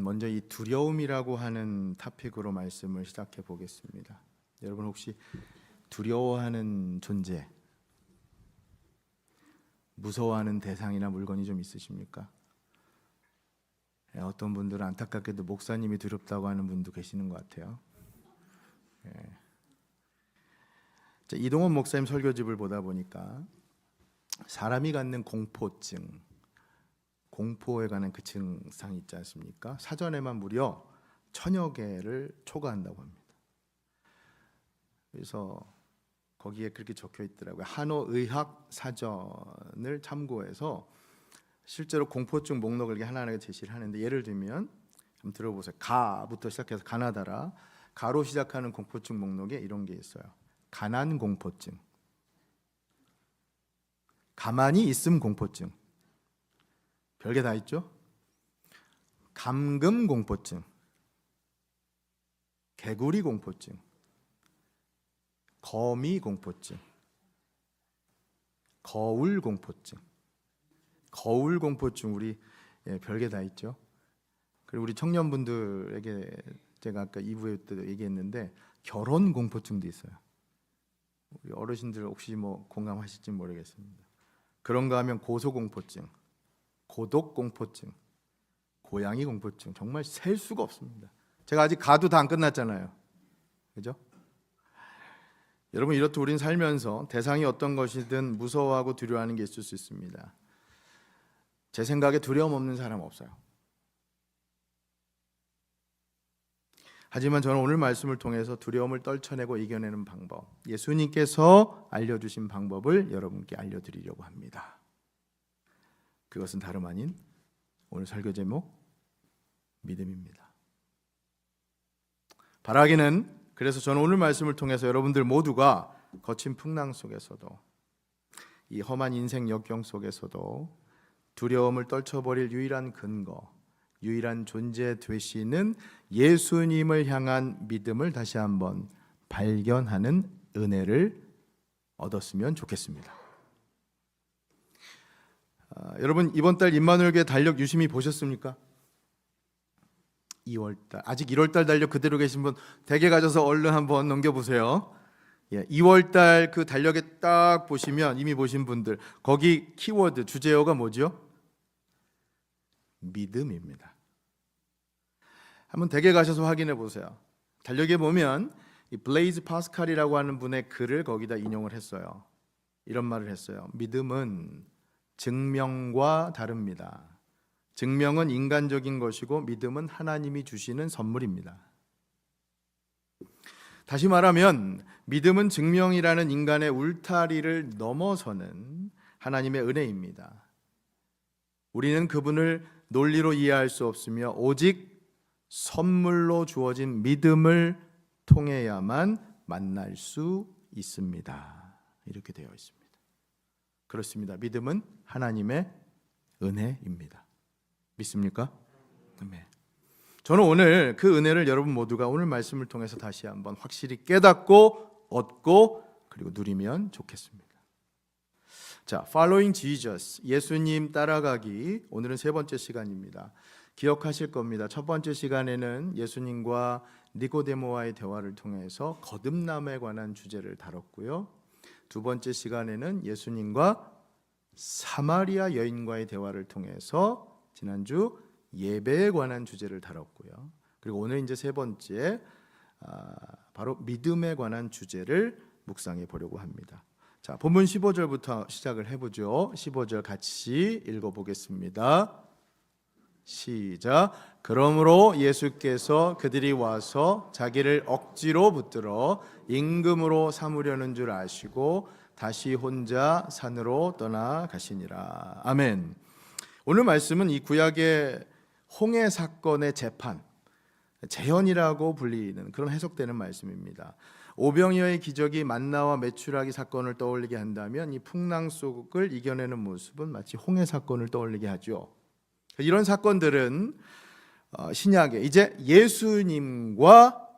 먼저 이 두려움이라고 하는 토픽으로 말씀을 시작해 보겠습니다. 여러분 혹시 두려워하는 존재, 무서워하는 대상이나 물건이 좀 있으십니까? 어떤 분들은 안타깝게도 목사님이 두렵다고 하는 분도 계시는 것 같아요. 이동원 목사님 설교집을 보다 보니까 사람이 갖는 공포증, 공포에 관한 그 증상이 있지 않습니까? 사전에만 무려 1000여 개를 초과한다고 합니다. 그래서 거기에 그렇게 적혀 있더라고요. 한어의학 사전을 참고해서 실제로 공포증 목록을 하나하나 제시를 하는데, 예를 들면 한번 들어보세요. 가부터 시작해서 가나다라, 가로 시작하는 공포증 목록에 이런 게 있어요. 가난 공포증, 가만히 있음 공포증, 별게 다 있죠. 감금 공포증, 개구리 공포증, 거미 공포증, 거울 공포증. 거울 공포증 우리 별게 다 있죠. 그리고 우리 청년분들에게 제가 아까 2부에 때 얘기했는데 결혼 공포증도 있어요. 우리 어르신들 혹시 뭐 공감하실지 모르겠습니다. 그런가 하면 고소 공포증, 고독 공포증, 고양이 공포증, 정말 셀 수가 없습니다. 제가 아직 가도 다 안 끝났잖아요. 그죠? 여러분, 이렇듯 우린 살면서 대상이 어떤 것이든 무서워하고 두려워하는 게 있을 수 있습니다. 제 생각에 두려움 없는 사람 없어요. 하지만 저는 오늘 말씀을 통해서 두려움을 떨쳐내고 이겨내는 방법, 예수님께서 알려주신 방법을 여러분께 알려드리려고 합니다. 그것은 다름 아닌 오늘 설교 제목, 믿음입니다. 바라기는, 그래서 저는 오늘 말씀을 통해서 여러분들 모두가 거친 풍랑 속에서도, 이 험한 인생 역경 속에서도 두려움을 떨쳐버릴 유일한 근거, 유일한 존재 되시는 예수님을 향한 믿음을 다시 한번 발견하는 은혜를 얻었으면 좋겠습니다. 여러분, 이번 달 임마누엘교회 달력 유심히 보셨습니까? 2월달, 아직 1월달 달력 그대로 계신 분 댁에 가셔서 얼른 한번 넘겨보세요. 2월달 그 달력에 딱 보시면, 이미 보신 분들, 거기 키워드, 주제어가 뭐죠? 믿음입니다. 한번 댁에 가셔서 확인해 보세요. 달력에 보면 이 블레이즈 파스칼이라고 하는 분의 글을 거기다 인용을 했어요. 이런 말을 했어요. 믿음은 증명과 다릅니다. 증명은 인간적인 것이고 믿음은 하나님이 주시는 선물입니다. 다시 말하면 믿음은 증명이라는 인간의 울타리를 넘어서는 하나님의 은혜입니다. 우리는 그분을 논리로 이해할 수 없으며 오직 선물로 주어진 믿음을 통해야만 만날 수 있습니다. 이렇게 되어 있습니다. 그렇습니다. 믿음은 하나님의 은혜입니다. 믿습니까? 네. 저는 오늘 그 은혜를 여러분 모두가 오늘 말씀을 통해서 다시 한번 확실히 깨닫고 얻고 그리고 누리면 좋겠습니다. 자, Following Jesus, 예수님 따라가기, 오늘은 세 번째 시간입니다. 기억하실 겁니다. 첫 번째 시간에는 예수님과 니고데모와의 대화를 통해서 거듭남에 관한 주제를 다뤘고요. 두 번째 시간에는 예수님과 사마리아 여인과의 대화를 통해서 지난주 예배에 관한 주제를 다뤘고요. 그리고 오늘 이제 세 번째, 바로 믿음에 관한 주제를 묵상해 보려고 합니다. 자, 본문 15절부터 시작을 해보죠. 15절 같이 읽어보겠습니다. 시작. 그러므로 예수께서 그들이 와서 자기를 억지로 붙들어 임금으로 삼으려는 줄 아시고 다시 혼자 산으로 떠나가시니라. 아멘. 오늘 말씀은 이 구약의 홍해 사건의 재판, 재현이라고 불리는 그런 해석되는 말씀입니다. 오병이어의 기적이 만나와 메추라기 사건을 떠올리게 한다면 이 풍랑 속을 이겨내는 모습은 마치 홍해 사건을 떠올리게 하죠. 이런 사건들은 신약에 이제 예수님과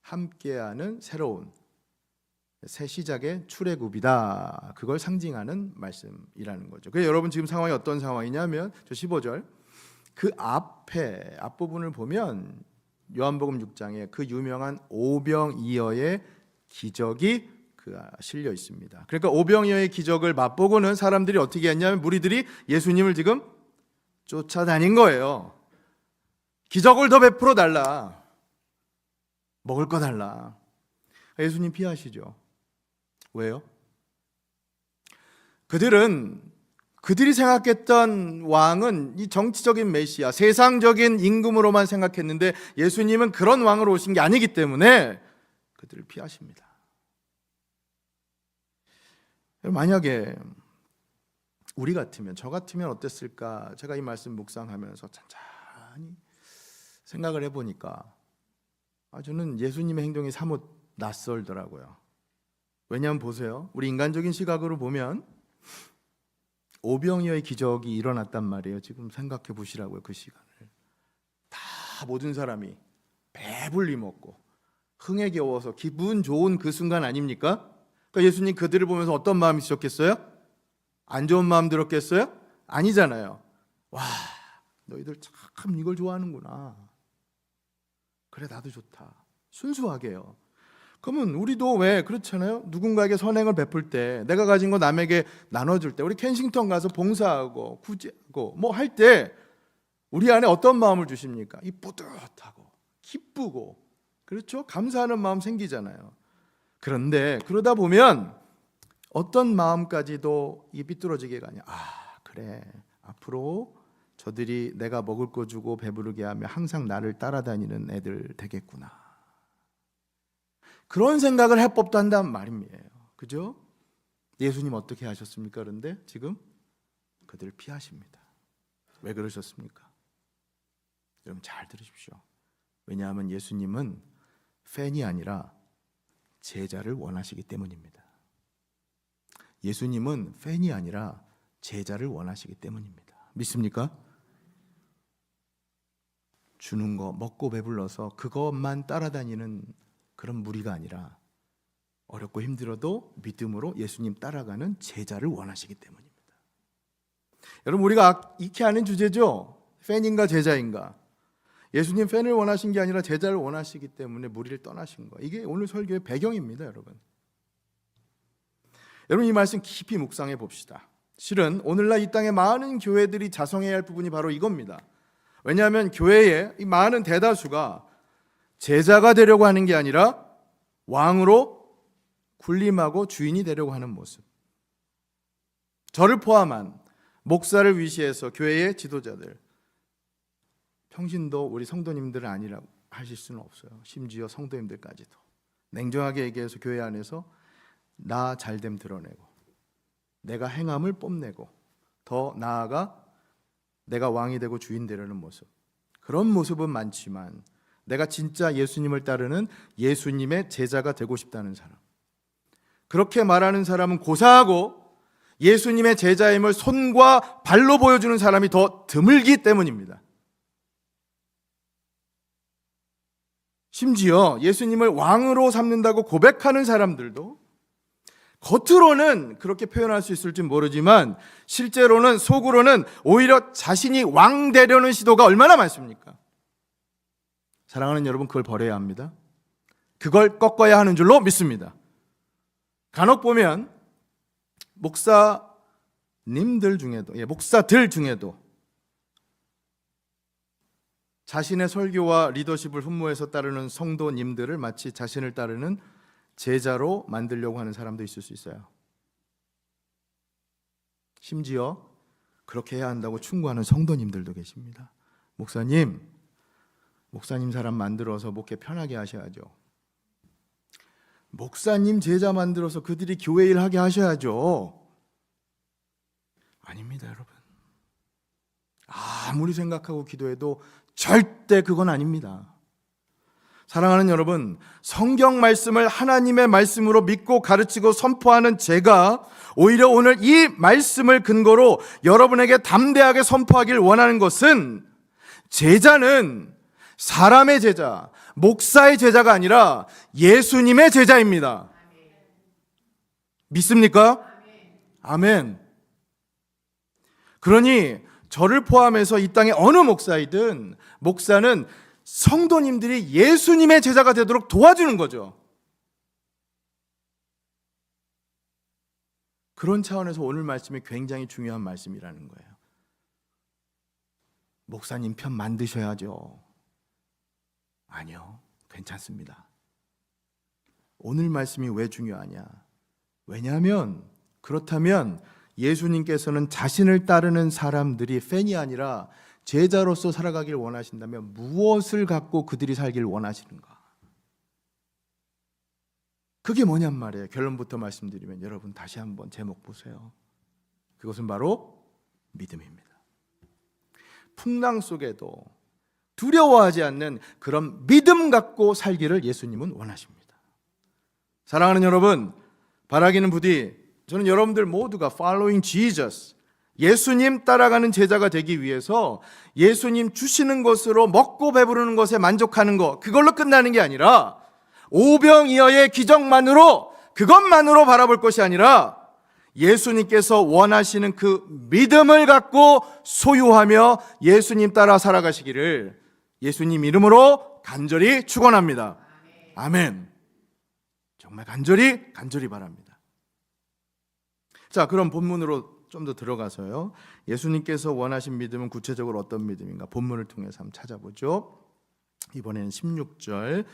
함께하는 새로운 새 시작의 출애굽이다, 그걸 상징하는 말씀이라는 거죠. 그래서 여러분 지금 상황이 어떤 상황이냐면 저 15절, 그 앞부분을 보면 요한복음 6장에 그 유명한 오병이어의 기적이 실려 있습니다. 그러니까 오병이어의 기적을 맛보고는 사람들이 어떻게 했냐면 무리들이 예수님을 지금 쫓아다닌 거예요. 기적을 더 베풀어 달라. 먹을 거 달라. 예수님 피하시죠. 왜요? 그들이 생각했던 왕은 이 정치적인 메시아, 세상적인 임금으로만 생각했는데 예수님은 그런 왕으로 오신 게 아니기 때문에 그들을 피하십니다. 만약에 우리 같으면, 저 같으면 어땠을까? 제가 이 말씀 묵상하면서 찬찬히 생각을 해보니까 저는 예수님의 행동이 사뭇 낯설더라고요. 왜냐하면 보세요. 우리 인간적인 시각으로 보면 오병이어의 기적이 일어났단 말이에요. 지금 생각해 보시라고요. 그 시간을 다 모든 사람이 배불리 먹고 흥에 겨워서 기분 좋은 그 순간 아닙니까? 그러니까 예수님 그들을 보면서 어떤 마음이 드셨겠어요? 안 좋은 마음 들었겠어요? 아니잖아요. 와, 너희들 참 이걸 좋아하는구나. 그래, 나도 좋다. 순수하게요. 그러면 우리도 왜 그렇잖아요? 누군가에게 선행을 베풀 때, 내가 가진 거 남에게 나눠줄 때, 우리 켄싱턴 가서 봉사하고 구제하고 뭐 할 때 우리 안에 어떤 마음을 주십니까? 이 뿌듯하고 기쁘고, 그렇죠? 감사하는 마음 생기잖아요. 그런데 그러다 보면 어떤 마음까지도 이 삐뚤어지게가 아니야. 그래, 앞으로 저들이 내가 먹을 거 주고 배부르게 하며 항상 나를 따라다니는 애들 되겠구나. 그런 생각을 할 법도 한단 말이에요. 그죠? 예수님 어떻게 하셨습니까? 그런데 지금 그들을 피하십니다. 왜 그러셨습니까? 여러분 잘 들으십시오. 왜냐하면 예수님은 팬이 아니라 제자를 원하시기 때문입니다. 예수님은 팬이 아니라 제자를 원하시기 때문입니다. 믿습니까? 주는 거 먹고 배불러서 그것만 따라다니는 그런 무리가 아니라 어렵고 힘들어도 믿음으로 예수님 따라가는 제자를 원하시기 때문입니다. 여러분, 우리가 익히 아는 주제죠. 팬인가 제자인가. 예수님 팬을 원하신 게 아니라 제자를 원하시기 때문에 무리를 떠나신 거. 이게 오늘 설교의 배경입니다, 여러분. 여러분, 이 말씀 깊이 묵상해 봅시다. 실은 오늘날 이 땅에 많은 교회들이 자성해야 할 부분이 바로 이겁니다. 왜냐하면 교회의 이 많은 대다수가 제자가 되려고 하는 게 아니라 왕으로 군림하고 주인이 되려고 하는 모습. 저를 포함한 목사를 위시해서 교회의 지도자들, 평신도 우리 성도님들은 아니라고 하실 수는 없어요. 심지어 성도님들까지도 냉정하게 얘기해서 교회 안에서 나 잘됨 드러내고 내가 행함을 뽐내고 더 나아가 내가 왕이 되고 주인 되려는 모습, 그런 모습은 많지만 내가 진짜 예수님을 따르는 예수님의 제자가 되고 싶다는 사람, 그렇게 말하는 사람은 고사하고 예수님의 제자임을 손과 발로 보여주는 사람이 더 드물기 때문입니다. 심지어 예수님을 왕으로 삼는다고 고백하는 사람들도 겉으로는 그렇게 표현할 수 있을지 모르지만 실제로는 속으로는 오히려 자신이 왕 되려는 시도가 얼마나 많습니까? 사랑하는 여러분, 그걸 버려야 합니다. 그걸 꺾어야 하는 줄로 믿습니다. 간혹 보면 목사들 중에도 자신의 설교와 리더십을 흠모해서 따르는 성도님들을 마치 자신을 따르는 제자로 만들려고 하는 사람도 있을 수 있어요. 심지어 그렇게 해야 한다고 충고하는 성도님들도 계십니다. 목사님 사람 만들어서 목회 편하게 하셔야죠. 목사님 제자 만들어서 그들이 교회 일 하게 하셔야죠. 아닙니다, 여러분. 아무리 생각하고 기도해도 절대 그건 아닙니다. 사랑하는 여러분, 성경 말씀을 하나님의 말씀으로 믿고 가르치고 선포하는 제가 오히려 오늘 이 말씀을 근거로 여러분에게 담대하게 선포하길 원하는 것은, 제자는 사람의 제자, 목사의 제자가 아니라 예수님의 제자입니다. 믿습니까? 아멘. 그러니 저를 포함해서 이 땅의 어느 목사이든 목사는 성도님들이 예수님의 제자가 되도록 도와주는 거죠. 그런 차원에서 오늘 말씀이 굉장히 중요한 말씀이라는 거예요. 목사님 편 만드셔야죠. 아니요, 괜찮습니다. 오늘 말씀이 왜 중요하냐? 왜냐하면 그렇다면 예수님께서는 자신을 따르는 사람들이 팬이 아니라 제자로서 살아가길 원하신다면 무엇을 갖고 그들이 살길 원하시는가? 그게 뭐냔 말이에요. 결론부터 말씀드리면 여러분 다시 한번 제목 보세요. 그것은 바로 믿음입니다. 풍랑 속에도 두려워하지 않는 그런 믿음 갖고 살기를 예수님은 원하십니다. 사랑하는 여러분, 바라기는 부디 저는 여러분들 모두가 following Jesus, 예수님 따라가는 제자가 되기 위해서 예수님 주시는 것으로 먹고 배부르는 것에 만족하는 것, 그걸로 끝나는 게 아니라 오병이어의 기적만으로, 그것만으로 바라볼 것이 아니라 예수님께서 원하시는 그 믿음을 갖고 소유하며 예수님 따라 살아가시기를 예수님 이름으로 간절히 축원합니다. 아멘. 정말 간절히 바랍니다. 자, 그럼 본문으로 좀 더 들어가서요. 예수님께서 원하신 믿음은 구체적으로 어떤 믿음인가? 본문을 통해서 한번 찾아보죠. 이번에는 16절부터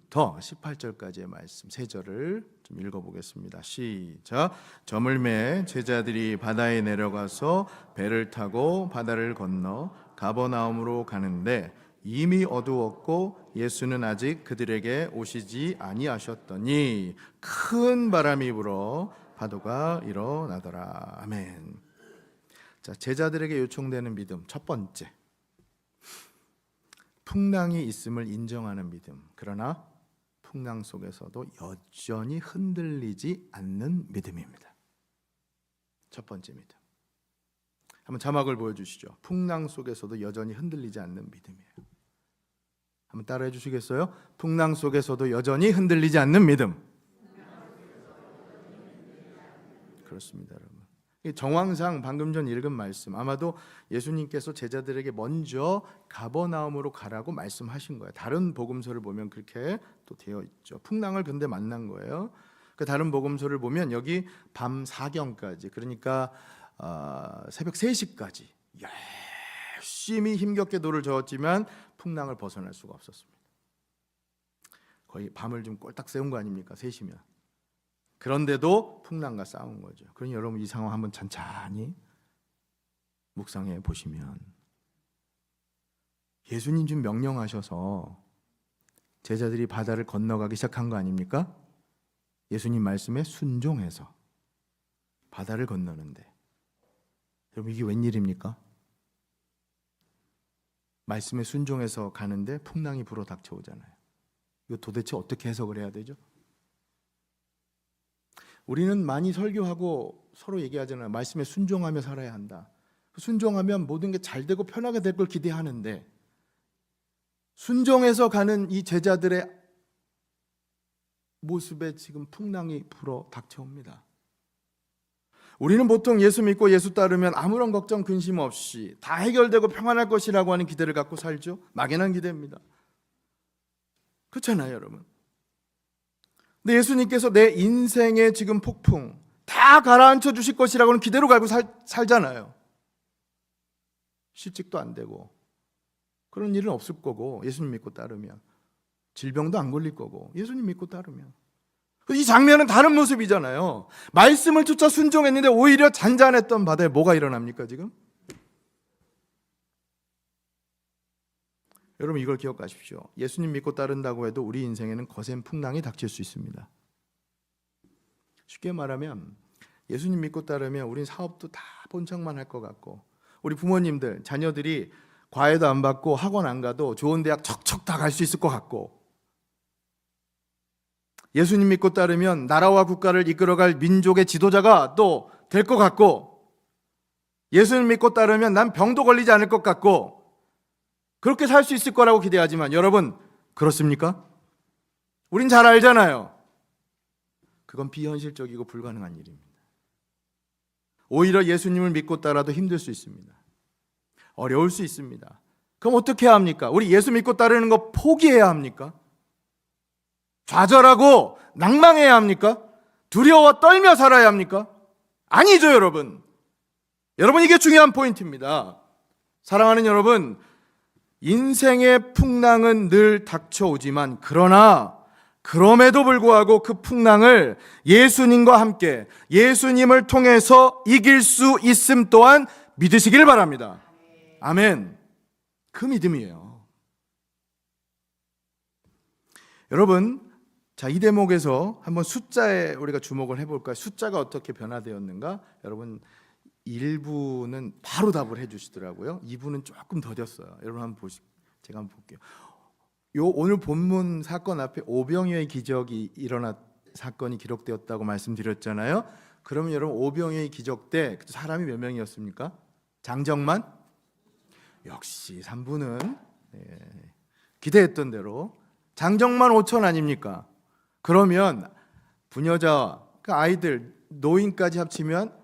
18절까지의 말씀 세 절을 좀 읽어보겠습니다. 시작. 저물매 제자들이 바다에 내려가서 배를 타고 바다를 건너 가버나움으로 가는데 이미 어두웠고 예수는 아직 그들에게 오시지 아니하셨더니 큰 바람이 불어 파도가 일어나더라. 아멘. 자, 제자들에게 요청되는 믿음 첫 번째, 풍랑이 있음을 인정하는 믿음. 그러나 풍랑 속에서도 여전히 흔들리지 않는 믿음입니다. 첫 번째 믿음. 한번 자막을 보여주시죠. 풍랑 속에서도 여전히 흔들리지 않는 믿음이에요. 한번 따라해 주시겠어요? 풍랑 속에서도 여전히 흔들리지 않는 믿음. 그렇습니다, 여러분. 정황상 방금 전 읽은 말씀, 아마도 예수님께서 제자들에게 먼저 가버나움으로 가라고 말씀하신 거예요. 다른 복음서를 보면 그렇게 또 되어 있죠. 풍랑을 근데 만난 거예요. 그 다른 복음서를 보면 여기 밤 4경까지, 그러니까 새벽 3시까지 열심히 힘겹게 돌을 저었지만 풍랑을 벗어날 수가 없었습니다. 거의 밤을 좀 꼴딱 세운 거 아닙니까? 3시면. 그런데도 풍랑과 싸운 거죠. 그러니 여러분 이 상황 한번 찬찬히 묵상해 보시면 예수님 좀 명령하셔서 제자들이 바다를 건너가기 시작한 거 아닙니까? 예수님 말씀에 순종해서 바다를 건너는데 여러분 이게 웬일입니까? 말씀에 순종해서 가는데 풍랑이 불어 닥쳐오잖아요. 이거 도대체 어떻게 해석을 해야 되죠? 우리는 많이 설교하고 서로 얘기하잖아요. 말씀에 순종하며 살아야 한다. 순종하면 모든 게 잘 되고 편하게 될 걸 기대하는데 순종해서 가는 이 제자들의 모습에 지금 풍랑이 불어 닥쳐옵니다. 우리는 보통 예수 믿고 예수 따르면 아무런 걱정 근심 없이 다 해결되고 평안할 것이라고 하는 기대를 갖고 살죠. 막연한 기대입니다. 그렇잖아요, 여러분. 근데 예수님께서 내 인생의 지금 폭풍 다 가라앉혀 주실 것이라고는 기대로 갈고 살잖아요. 실직도 안 되고 그런 일은 없을 거고, 예수님 믿고 따르면 질병도 안 걸릴 거고, 예수님 믿고 따르면. 이 장면은 다른 모습이잖아요. 말씀을 쫓아 순종했는데 오히려 잔잔했던 바다에 뭐가 일어납니까 지금? 여러분 이걸 기억하십시오. 예수님 믿고 따른다고 해도 우리 인생에는 거센 풍랑이 닥칠 수 있습니다. 쉽게 말하면 예수님 믿고 따르면 우린 사업도 다 본척만 할 것 같고, 우리 부모님들, 자녀들이 과외도 안 받고 학원 안 가도 좋은 대학 척척 다 갈 수 있을 것 같고, 예수님 믿고 따르면 나라와 국가를 이끌어갈 민족의 지도자가 또 될 것 같고, 예수님 믿고 따르면 난 병도 걸리지 않을 것 같고, 그렇게 살 수 있을 거라고 기대하지만 여러분 그렇습니까? 우린 잘 알잖아요. 그건 비현실적이고 불가능한 일입니다. 오히려 예수님을 믿고 따라도 힘들 수 있습니다. 어려울 수 있습니다. 그럼 어떻게 해야 합니까? 우리 예수 믿고 따르는 거 포기해야 합니까? 좌절하고 낭망해야 합니까? 두려워 떨며 살아야 합니까? 아니죠, 여러분. 여러분, 이게 중요한 포인트입니다. 사랑하는 여러분, 인생의 풍랑은 늘 닥쳐오지만 그럼에도 불구하고 그 풍랑을 예수님과 함께 예수님을 통해서 이길 수 있음 또한 믿으시길 바랍니다. 아멘. 그 믿음이에요. 여러분, 자, 이 대목에서 한번 숫자에 우리가 주목을 해볼까요? 숫자가 어떻게 변화되었는가? 여러분, 1부는 바로 답을 해주시더라고요. 2부는 조금 더뎠어요. 여러분 한번 제가 한번 볼게요. 오늘 본문 사건 앞에 오병이어의 기적이 일어났 사건이 기록되었다고 말씀드렸잖아요. 그러면 여러분, 오병이어의 기적 때 사람이 몇 명이었습니까? 장정만? 역시 3부는 기대했던 대로 장정만 5천 아닙니까? 그러면 부녀자, 그 아이들, 노인까지 합치면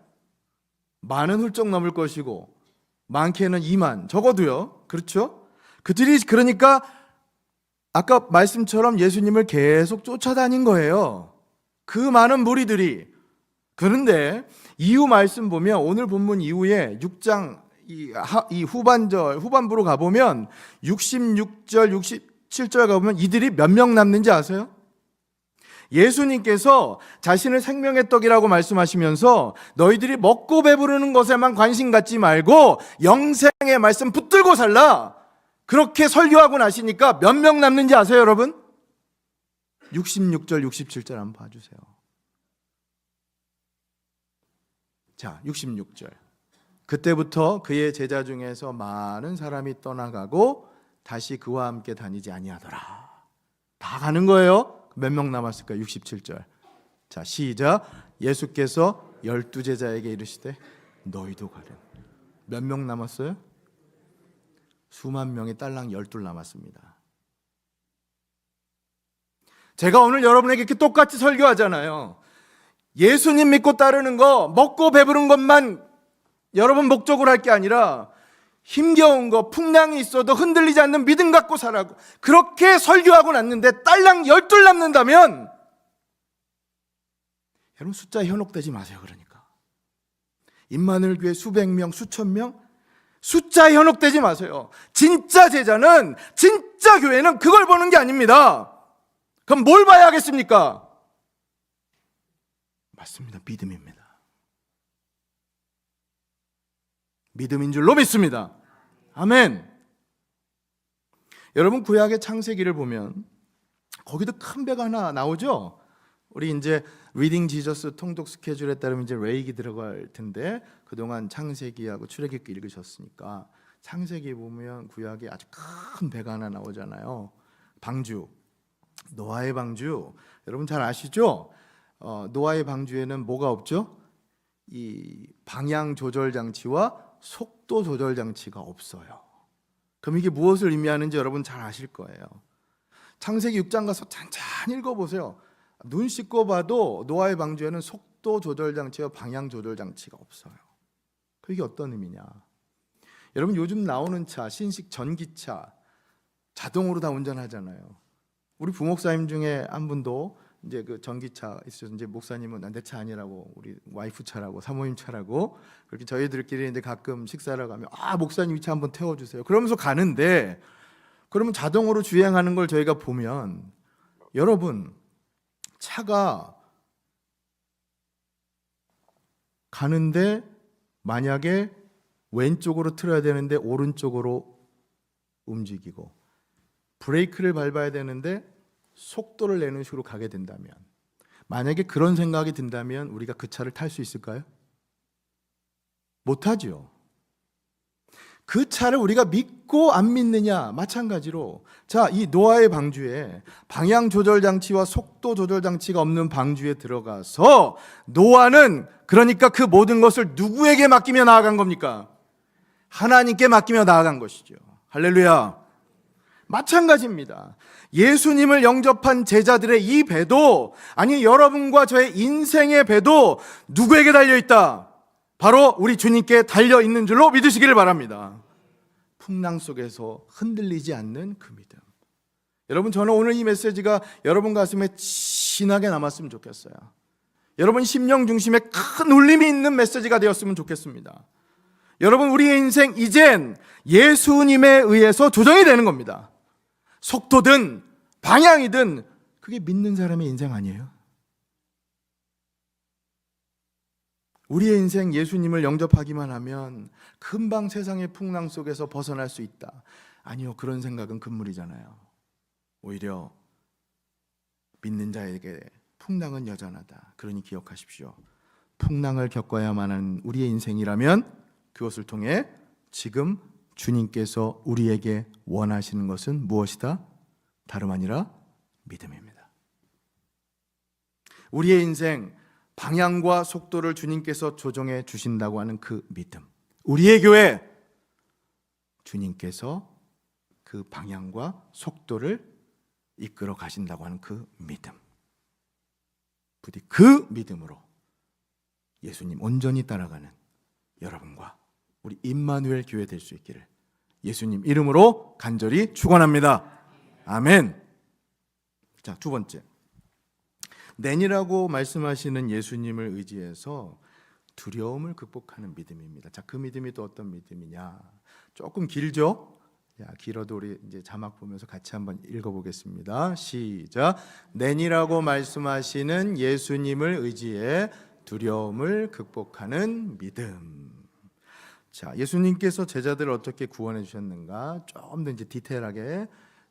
만은 훌쩍 넘을 것이고 많게는 2만, 적어도요. 그렇죠? 그들이 그러니까 아까 말씀처럼 예수님을 계속 쫓아다닌 거예요. 그 많은 무리들이. 그런데 이후 말씀 보면 오늘 본문 이후에 6장 이 후반부로 가보면 66절, 67절 가보면 이들이 몇 명 남는지 아세요? 예수님께서 자신을 생명의 떡이라고 말씀하시면서 너희들이 먹고 배부르는 것에만 관심 갖지 말고 영생의 말씀 붙들고 살라, 그렇게 설교하고 나시니까 몇 명 남는지 아세요, 여러분? 66절, 67절 한번 봐주세요. 자, 66절. 그때부터 그의 제자 중에서 많은 사람이 떠나가고 다시 그와 함께 다니지 아니하더라. 다 가는 거예요. 몇 명 남았을까요? 67절. 자, 시작. 예수께서 12제자에게 이르시되 너희도 가라. 몇 명 남았어요? 수만 명이 딸랑 12 남았습니다. 제가 오늘 여러분에게 이렇게 똑같이 설교하잖아요. 예수님 믿고 따르는 거, 먹고 배부른 것만 여러분 목적으로 할 게 아니라 힘겨운 거, 풍랑이 있어도 흔들리지 않는 믿음 갖고 살라고 그렇게 설교하고 났는데 딸랑 12 남는다면 여러분, 숫자에 현혹되지 마세요. 그러니까 임마누엘 교회 수백 명, 수천 명, 숫자에 현혹되지 마세요. 진짜 제자는, 진짜 교회는 그걸 보는 게 아닙니다. 그럼 뭘 봐야 하겠습니까? 맞습니다. 믿음입니다. 믿음인 줄로 믿습니다. 아멘. 여러분, 구약의 창세기를 보면 거기도 큰 배가 하나 나오죠. 우리 이제 리딩 지저스 통독 스케줄에 따르면 이제 레이기 들어갈 텐데 그동안 창세기하고 출애굽기 읽으셨으니까 창세기 보면 구약에 아주 큰 배가 하나 나오잖아요. 방주, 노아의 방주. 여러분 잘 아시죠? 노아의 방주에는 뭐가 없죠? 이 방향 조절 장치와 속도 조절 장치가 없어요. 그럼 이게 무엇을 의미하는지 여러분 잘 아실 거예요. 창세기 6장 가서 찬찬히 읽어보세요. 눈 씻고 봐도 노아의 방주에는 속도 조절 장치와 방향 조절 장치가 없어요. 그게 어떤 의미냐? 여러분, 요즘 나오는 차, 신식 전기차 자동으로 다 운전하잖아요. 우리 부목사님 중에 한 분도 이제 그 전기차 있어서 이제 목사님은 내 차 아니라고, 우리 와이프 차라고, 사모님 차라고, 그렇게 저희들끼리 이제 가끔 식사를 가면 목사님 이 차 한번 태워주세요. 그러면서 가는데, 그러면 자동으로 주행하는 걸 저희가 보면, 여러분, 차가 가는데 만약에 왼쪽으로 틀어야 되는데 오른쪽으로 움직이고, 브레이크를 밟아야 되는데 속도를 내는 식으로 가게 된다면, 만약에 그런 생각이 든다면 우리가 그 차를 탈 수 있을까요? 못하죠. 그 차를 우리가 믿고 안 믿느냐 마찬가지로, 자, 이 노아의 방주에 방향 조절 장치와 속도 조절 장치가 없는 방주에 들어가서 노아는 그러니까 그 모든 것을 누구에게 맡기며 나아간 겁니까? 하나님께 맡기며 나아간 것이죠. 할렐루야. 마찬가지입니다. 예수님을 영접한 제자들의 이 배도, 아니 여러분과 저의 인생의 배도 누구에게 달려있다? 바로 우리 주님께 달려있는 줄로 믿으시기를 바랍니다. 풍랑 속에서 흔들리지 않는 그 믿음. 여러분, 저는 오늘 이 메시지가 여러분 가슴에 진하게 남았으면 좋겠어요. 여러분 심령 중심에 큰 울림이 있는 메시지가 되었으면 좋겠습니다. 여러분, 우리의 인생 이젠 예수님에 의해서 조정이 되는 겁니다. 속도든 방향이든 그게 믿는 사람의 인생 아니에요? 우리의 인생 예수님을 영접하기만 하면 금방 세상의 풍랑 속에서 벗어날 수 있다. 아니요, 그런 생각은 금물이잖아요. 오히려 믿는 자에게 풍랑은 여전하다. 그러니 기억하십시오. 풍랑을 겪어야만 하는 우리의 인생이라면 그것을 통해 지금 주님께서 우리에게 원하시는 것은 무엇이다? 다름 아니라 믿음입니다. 우리의 인생 방향과 속도를 주님께서 조정해 주신다고 하는 그 믿음. 우리의 교회 주님께서 그 방향과 속도를 이끌어 가신다고 하는 그 믿음. 부디 그 믿음으로 예수님 온전히 따라가는 여러분과 우리 임마누엘 교회 될 수 있기를 예수님 이름으로 간절히 축원합니다. 아멘. 자, 두 번째. 낸이라고 말씀하시는 예수님을 의지해서 두려움을 극복하는 믿음입니다. 자, 그 믿음이 또 어떤 믿음이냐? 조금 길죠? 자, 길어도 우리 이제 자막 보면서 같이 한번 읽어보겠습니다. 시작. 낸이라고 말씀하시는 예수님을 의지해 두려움을 극복하는 믿음. 자, 예수님께서 제자들을 어떻게 구원해 주셨는가? 조금 더 이제 디테일하게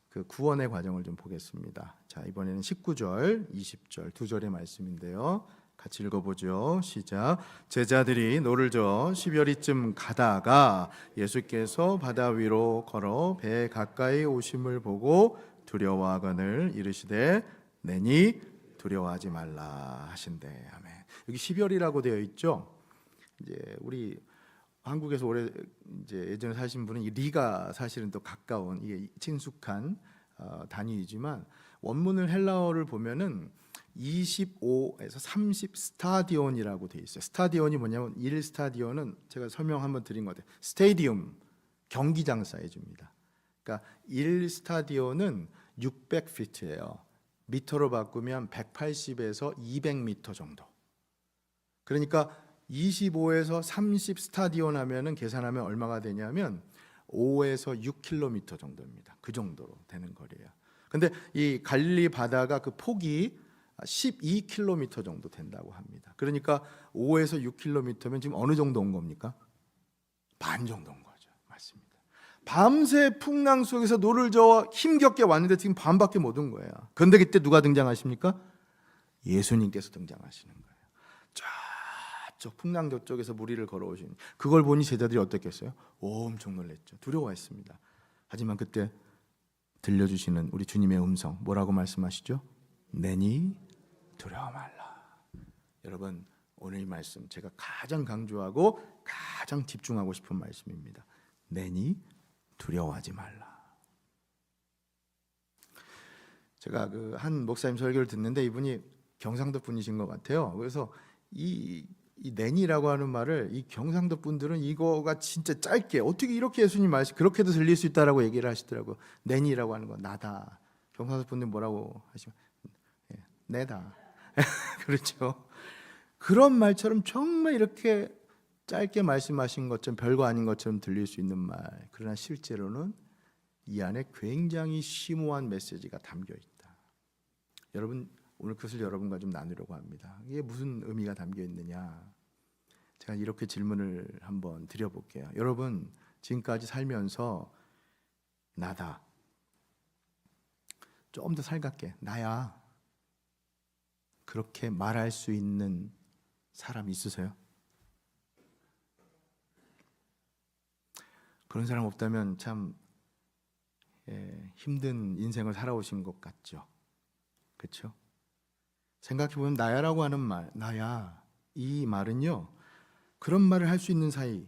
그 구원의 과정을 좀 보겠습니다. 자, 이번에는 19절, 20절 두 절의 말씀인데요. 같이 읽어보죠. 시작. 제자들이 노를 저어 10여리쯤 가다가 예수께서 바다 위로 걸어 배에 가까이 오심을 보고 두려워하거늘 이르시되 내니 두려워하지 말라 하신대. 아멘. 여기 10열이라고 되어 있죠. 이제 우리 한국에서 오래 이제 예전에 사신 분은 이 리가 사실은 또 가까운 이게 친숙한 단위이지만 원문을 헬라어를 보면은 25에서 30 스타디온이라고 돼 있어요. 스타디온이 뭐냐면 1 스타디온은 제가 설명 한번 드린 것 같아요. 스테디움, 경기장 사이즈입니다. 그러니까 1 스타디온은 600피트예요. 미터로 바꾸면 180에서 200미터 정도. 그러니까 25에서 30 스타디온 하면은 계산하면 얼마가 되냐면 5에서 6km 정도입니다. 그 정도로 되는 거리예요. 근데 이 갈릴리 바다가 그 폭이 12km 정도 된다고 합니다. 그러니까 5에서 6km면 지금 어느 정도 온 겁니까? 반 정도 온 거죠. 맞습니다. 밤새 풍랑 속에서 노를 저어 힘겹게 왔는데 지금 반밖에 못 온 거예요. 그런데 그때 누가 등장하십니까? 예수님께서 등장하시는 거예요. 저쪽 풍랑 저쪽에서 무리를 걸어오신 그걸 보니 제자들이 어땠겠어요? 엄청 놀랐죠. 두려워했습니다. 하지만 그때 들려주시는 우리 주님의 음성 뭐라고 말씀하시죠? 내니 두려워 말라. 여러분, 오늘 이 말씀 제가 가장 강조하고 가장 집중하고 싶은 말씀입니다. 내니 두려워하지 말라. 제가 그 한 목사님 설교를 듣는데 이분이 경상도 분이신 것 같아요. 그래서 이 내니라고 하는 말을 이 경상도 분들은 이거가 진짜 짧게 어떻게 이렇게 예수님 말씀 그렇게도 들릴 수 있다라고 얘기를 하시더라고요. 내니라고 하는 건 나다. 경상도 분들 뭐라고 하시면 내다. 그렇죠. 그런 말처럼 정말 이렇게 짧게 말씀하신 것처럼 별거 아닌 것처럼 들릴 수 있는 말. 그러나 실제로는 이 안에 굉장히 심오한 메시지가 담겨 있다. 여러분, 오늘 그것을 여러분과 좀 나누려고 합니다. 이게 무슨 의미가 담겨 있느냐? 제가 이렇게 질문을 한번 드려볼게요. 여러분, 지금까지 살면서 나다. 좀 더 살갑게 나야. 그렇게 말할 수 있는 사람 있으세요? 그런 사람 없다면 참 힘든 인생을 살아오신 것 같죠. 그렇죠? 생각해보면 나야라고 하는 말, 나야, 이 말은요, 그런 말을 할 수 있는 사이,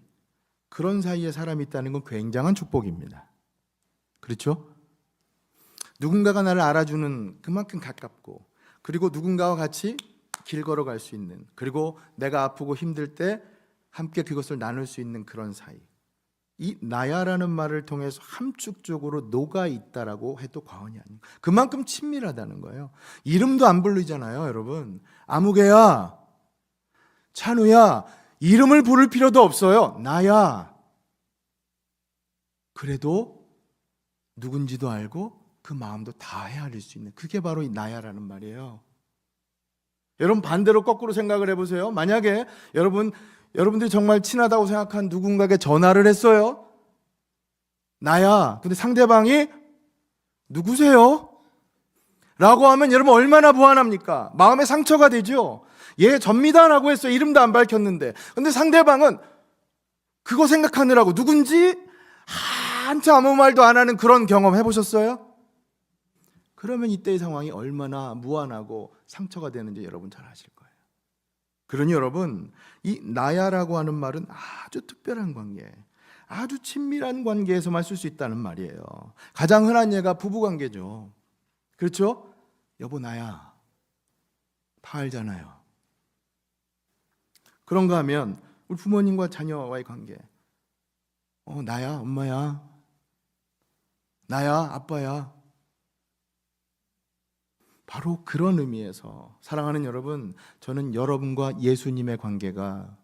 그런 사이에 사람이 있다는 건 굉장한 축복입니다. 그렇죠? 누군가가 나를 알아주는 그만큼 가깝고, 그리고 누군가와 같이 길 걸어갈 수 있는, 그리고 내가 아프고 힘들 때 함께 그것을 나눌 수 있는 그런 사이. 이 나야라는 말을 통해서 함축적으로 녹아 있다라고 해도 과언이 아니에요. 그만큼 친밀하다는 거예요. 이름도 안 부르잖아요, 여러분. 아무개야, 찬우야, 이름을 부를 필요도 없어요. 나야. 그래도 누군지도 알고 그 마음도 다 헤아릴 수 있는, 그게 바로 이 나야라는 말이에요. 여러분, 반대로 거꾸로 생각을 해보세요. 만약에 여러분들이 정말 친하다고 생각한 누군가에게 전화를 했어요. 나야. 근데 상대방이 누구세요? 라고 하면 여러분 얼마나 불안합니까? 마음에 상처가 되죠. 예, 접니다 라고 했어요. 이름도 안 밝혔는데. 근데 상대방은 그거 생각하느라고 누군지 한참 아무 말도 안 하는 그런 경험 해보셨어요? 그러면 이때의 상황이 얼마나 무안하고 상처가 되는지 여러분 잘 아실 거예요. 그러니 여러분, 이 나야라고 하는 말은 아주 특별한 관계, 아주 친밀한 관계에서만 쓸 수 있다는 말이에요. 가장 흔한 예가 부부관계죠. 그렇죠? 여보 나야, 다 알잖아요. 그런가 하면 우리 부모님과 자녀와의 관계, 나야 엄마야, 나야 아빠야. 바로 그런 의미에서 사랑하는 여러분, 저는 여러분과 예수님의 관계가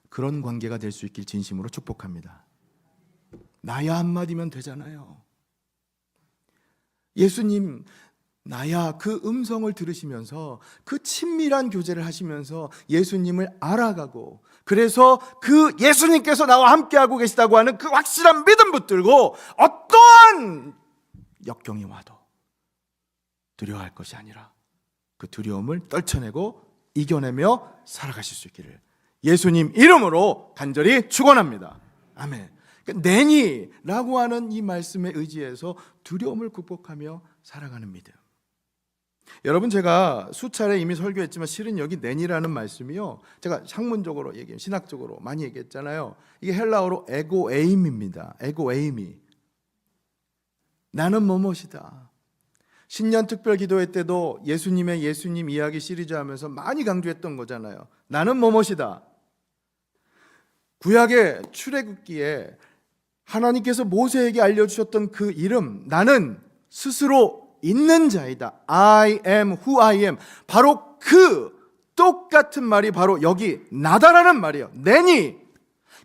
그런 관계가 될 수 있길 진심으로 축복합니다. 나야 한마디면 되잖아요. 예수님 나야 그 음성을 들으시면서 그 친밀한 교제를 하시면서 예수님을 알아가고, 그래서 그 예수님께서 나와 함께하고 계시다고 하는 그 확실한 믿음 붙들고 어떠한 역경이 와도 두려워할 것이 아니라 그 두려움을 떨쳐내고 이겨내며 살아가실 수 있기를 예수님 이름으로 간절히 축원합니다. 아멘. 내니라고 하는 이 말씀에 의지해서 두려움을 극복하며 살아가는 믿음. 여러분, 제가 수차례 이미 설교했지만 실은 여기 내니라는 말씀이요, 제가 학문적으로 신학적으로 많이 얘기했잖아요. 이게 헬라어로 에고에임입니다. 에고에임이 나는 뭐뭇이다. 신년 특별 기도회 때도 예수님의 예수님 이야기 시리즈 하면서 많이 강조했던 거잖아요. 나는 뭐뭇이다. 구약의 출애굽기에 하나님께서 모세에게 알려주셨던 그 이름, 나는 스스로 있는 자이다. I am who I am. 바로 그 똑같은 말이 바로 여기 나다라는 말이에요. 내니.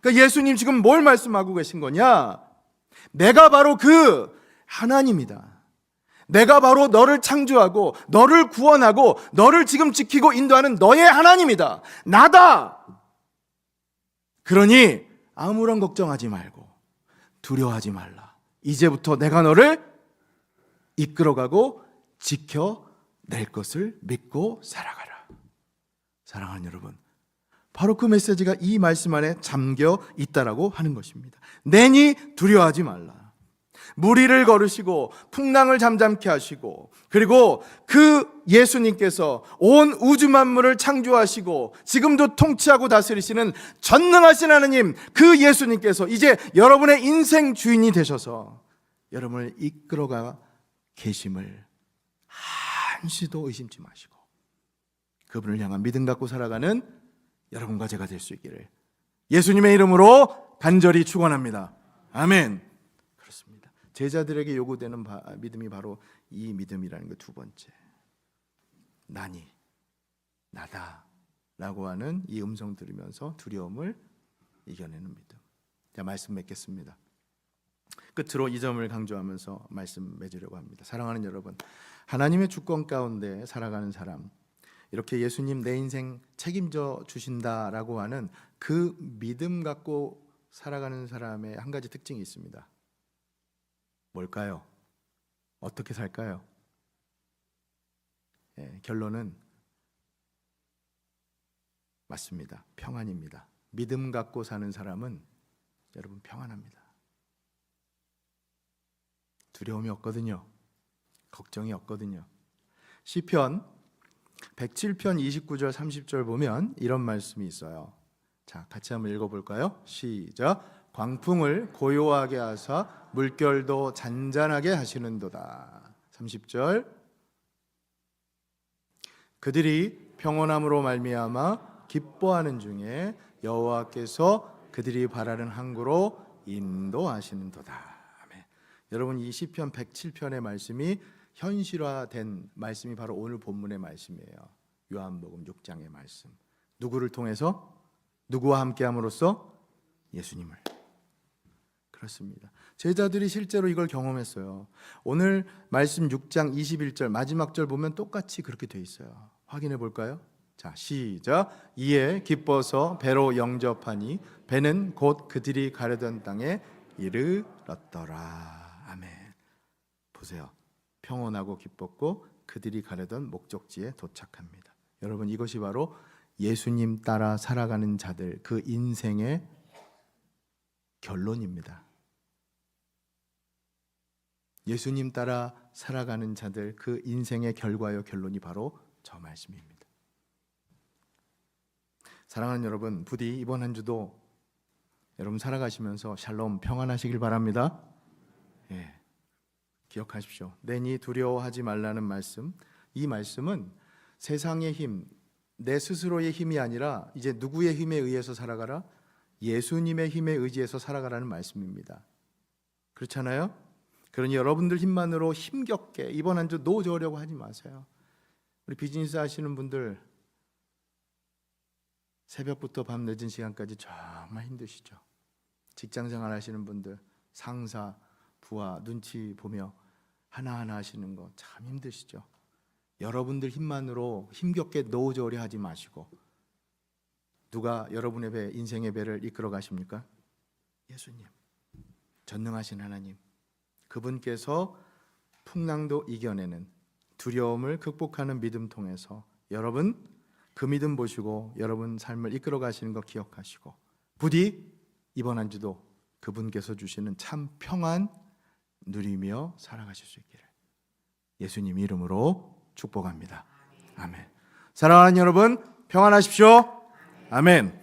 그러니까 예수님 지금 뭘 말씀하고 계신 거냐? 내가 바로 그 하나님이다. 내가 바로 너를 창조하고 너를 구원하고 너를 지금 지키고 인도하는 너의 하나님이다. 나다. 그러니 아무런 걱정하지 말고 두려워하지 말라. 이제부터 내가 너를 이끌어가고 지켜낼 것을 믿고 살아가라. 사랑하는 여러분, 바로 그 메시지가 이 말씀 안에 잠겨 있다라고 하는 것입니다. 내니 두려워하지 말라. 무리를 걸으시고 풍랑을 잠잠케 하시고, 그리고 그 예수님께서 온 우주 만물을 창조하시고 지금도 통치하고 다스리시는 전능하신 하나님, 그 예수님께서 이제 여러분의 인생 주인이 되셔서 여러분을 이끌어가 계심을 한시도 의심치 마시고 그분을 향한 믿음 갖고 살아가는 여러분과 제가 될 수 있기를 예수님의 이름으로 간절히 축원합니다. 아멘. 그렇습니다. 제자들에게 요구되는 믿음이 바로 이 믿음이라는 거. 두 번째, 나니, 나다 라고 하는 이 음성 들으면서 두려움을 이겨내는 믿음. 자, 말씀 맺겠습니다. 끝으로 이 점을 강조하면서 말씀 맺으려고 합니다. 사랑하는 여러분, 하나님의 주권 가운데 살아가는 사람, 이렇게 예수님 내 인생 책임져 주신다라고 하는 그 믿음 갖고 살아가는 사람의 한 가지 특징이 있습니다. 뭘까요? 어떻게 살까요? 결론은 맞습니다. 평안입니다. 믿음 갖고 사는 사람은 여러분 평안합니다. 두려움이 없거든요. 걱정이 없거든요. 시편 107편 29절 30절 보면 이런 말씀이 있어요. 자, 같이 한번 읽어볼까요? 시작. 광풍을 고요하게 하사 물결도 잔잔하게 하시는도다. 30절. 그들이 평온함으로 말미암아 기뻐하는 중에 여호와께서 그들이 바라는 항구로 인도하시는도다. 아멘. 여러분, 이 시편 107편의 말씀이 현실화된 말씀이 바로 오늘 본문의 말씀이에요. 요한복음 6장의 말씀. 누구를 통해서? 누구와 함께함으로써? 예수님을. 그렇습니다. 제자들이 실제로 이걸 경험했어요. 오늘 말씀 6장 21절 마지막 절 보면 똑같이 그렇게 돼 있어요. 확인해 볼까요? 자, 시작. 이에 기뻐서 배로 영접하니 배는 곧 그들이 가려던 땅에 이르렀더라. 아멘. 보세요. 평온하고 기뻤고 그들이 가려던 목적지에 도착합니다. 여러분, 이것이 바로 예수님 따라 살아가는 자들 그 인생의 결론입니다. 예수님 따라 살아가는 자들 그 인생의 결과요 결론이 바로 저 말씀입니다. 사랑하는 여러분, 부디 이번 한 주도 여러분 살아가시면서 샬롬 평안하시길 바랍니다. 예, 기억하십시오. 내니 두려워하지 말라는 말씀, 이 말씀은 세상의 힘, 내 스스로의 힘이 아니라 이제 누구의 힘에 의해서 살아가라? 예수님의 힘에 의지해서 살아가라는 말씀입니다. 그렇잖아요? 그러니 여러분들 힘만으로 힘겹게 이번 한 주 노저으려고 하지 마세요. 우리 비즈니스 하시는 분들 새벽부터 밤 늦은 시간까지 정말 힘드시죠. 직장생활 하시는 분들 상사, 부하 눈치 보며 하나하나 하시는 거 참 힘드시죠. 여러분들 힘만으로 힘겹게 노저으려 하지 마시고, 누가 여러분의 배, 인생의 배를 이끌어 가십니까? 예수님, 전능하신 하나님, 그분께서 풍랑도 이겨내는, 두려움을 극복하는 믿음 통해서 여러분 그 믿음 보시고 여러분 삶을 이끌어 가시는 거 기억하시고, 부디 이번 한 주도 그분께서 주시는 참 평안 누리며 살아가실 수 있기를 예수님 이름으로 축복합니다. 아멘. 사랑하는 여러분, 평안하십시오. 아멘.